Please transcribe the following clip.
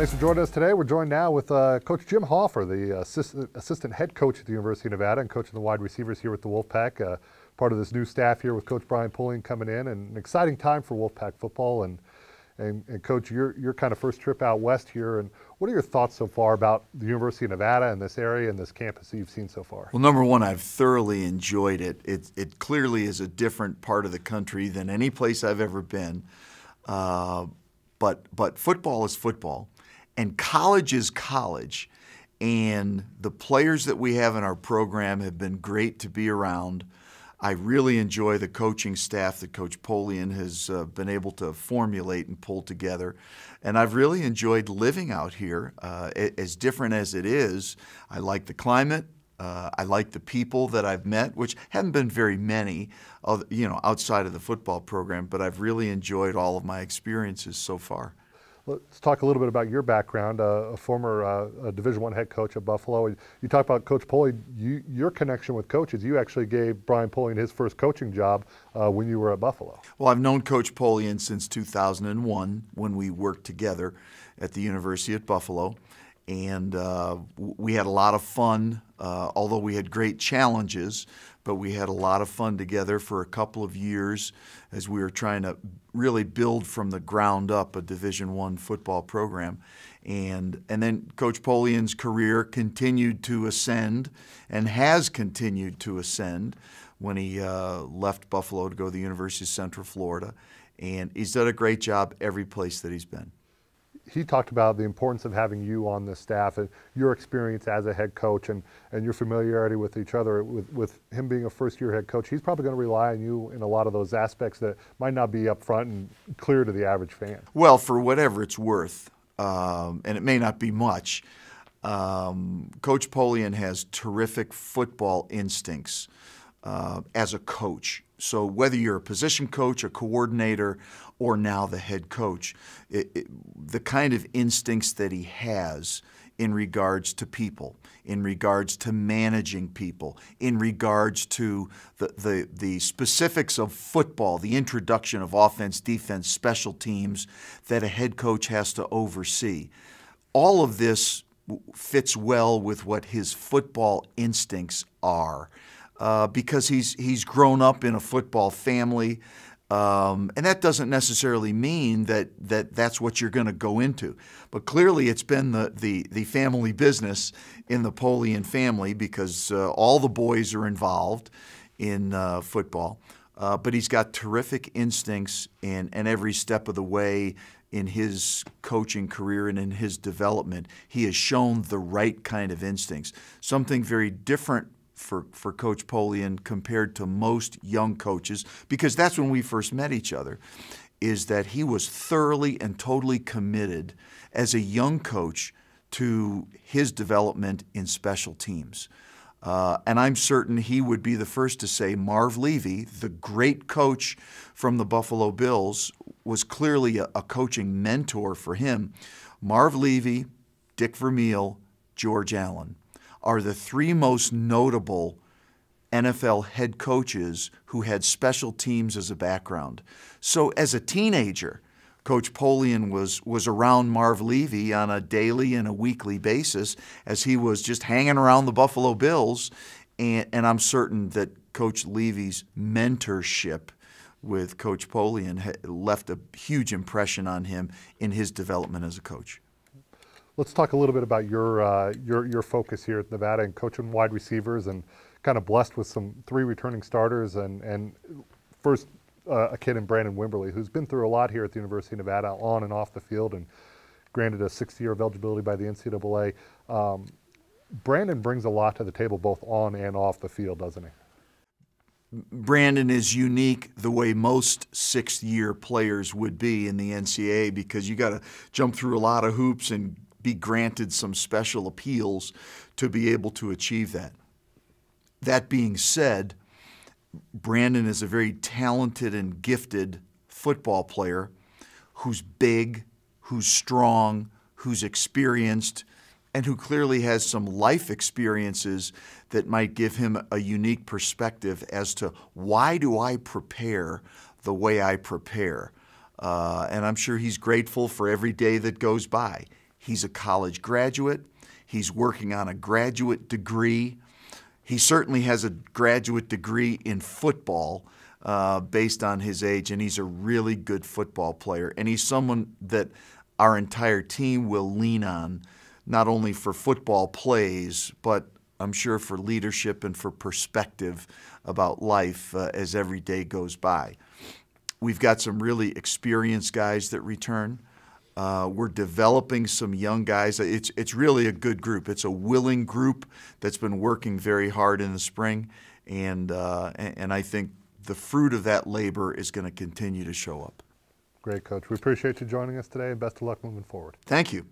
Thanks for joining us today. We're joined now with Coach Jim Hofher, the assistant head coach at the University of Nevada and coaching the wide receivers here with the Wolfpack. Part of this new staff here with Coach Brian Pullian coming in, and an exciting time for Wolfpack football. And Coach, your kind of first trip out west here, and what are your thoughts so far about the University of Nevada and this area and this campus that you've seen so far? Well, number one, I've thoroughly enjoyed it. It clearly is a different part of the country than any place I've ever been. But football is football, and college is college. And the players that we have in our program have been great to be around. I really enjoy the coaching staff that Coach Pullian has been able to formulate and pull together. And I've really enjoyed living out here. As different as it is, I like the climate. I like the people that I've met, which haven't been very many, outside of the football program, but I've really enjoyed all of my experiences so far. Let's talk a little bit about your background, a former Division I head coach at Buffalo. You talk about Coach Pullian. Your connection with coaches, you actually gave Brian Pullian his first coaching job when you were at Buffalo. Well, I've known Coach Pullian since 2001 when we worked together at the University at Buffalo. And we had a lot of fun, although we had great challenges, but we had a lot of fun together for a couple of years as we were trying to really build from the ground up a Division I football program. And then Coach Pullian's career continued to ascend and has continued to ascend when he left Buffalo to go to the University of Central Florida. And he's done a great job every place that he's been. He talked about the importance of having you on the staff and your experience as a head coach and your familiarity with each other. With him being a first-year head coach, he's probably going to rely on you in a lot of those aspects that might not be up front and clear to the average fan. Well, for whatever it's worth, and it may not be much, Coach Pullian has terrific football instincts as a coach. So whether you're a position coach, a coordinator, or now the head coach, the kind of instincts that he has in regards to people, in regards to managing people, in regards to the specifics of football, the introduction of offense, defense, special teams that a head coach has to oversee. All of this fits well with what his football instincts are. Because he's grown up in a football family, and that doesn't necessarily mean that's what you're going to go into. But clearly it's been the family business in the Pullian family because all the boys are involved in football. But he's got terrific instincts and every step of the way in his coaching career and in his development, he has shown the right kind of instincts. Something very different for Coach Pullian compared to most young coaches, because that's when we first met each other, is that he was thoroughly and totally committed as a young coach to his development in special teams. And I'm certain he would be the first to say Marv Levy, the great coach from the Buffalo Bills, was clearly a coaching mentor for him. Marv Levy, Dick Vermeil, George Allen are the three most notable NFL head coaches who had special teams as a background. So as a teenager, Coach Pullian was around Marv Levy on a daily and a weekly basis as he was just hanging around the Buffalo Bills, and I'm certain that Coach Levy's mentorship with Coach Pullian left a huge impression on him in his development as a coach. Let's talk a little bit about your focus here at Nevada and coaching wide receivers, and kind of blessed with three returning starters and first a kid in Brandon Wimberly, who's been through a lot here at the University of Nevada on and off the field and granted a 6th year of eligibility by the NCAA. Brandon brings a lot to the table both on and off the field, doesn't he? Brandon is unique the way most 6th-year players would be in the NCAA, because you got to jump through a lot of hoops and be granted some special appeals to be able to achieve that. That being said, Brandon is a very talented and gifted football player who's big, who's strong, who's experienced, and who clearly has some life experiences that might give him a unique perspective as to why do I prepare the way I prepare. And I'm sure he's grateful for every day that goes by. He's a college graduate. He's working on a graduate degree. He certainly has a graduate degree in football based on his age, and he's a really good football player. And he's someone that our entire team will lean on, not only for football plays, but I'm sure for leadership and for perspective about life as every day goes by. We've got some really experienced guys that return. We're developing some young guys. It's really a good group. It's a willing group that's been working very hard in the spring, and I think the fruit of that labor is going to continue to show up. Great, Coach. We appreciate you joining us today, and best of luck moving forward. Thank you.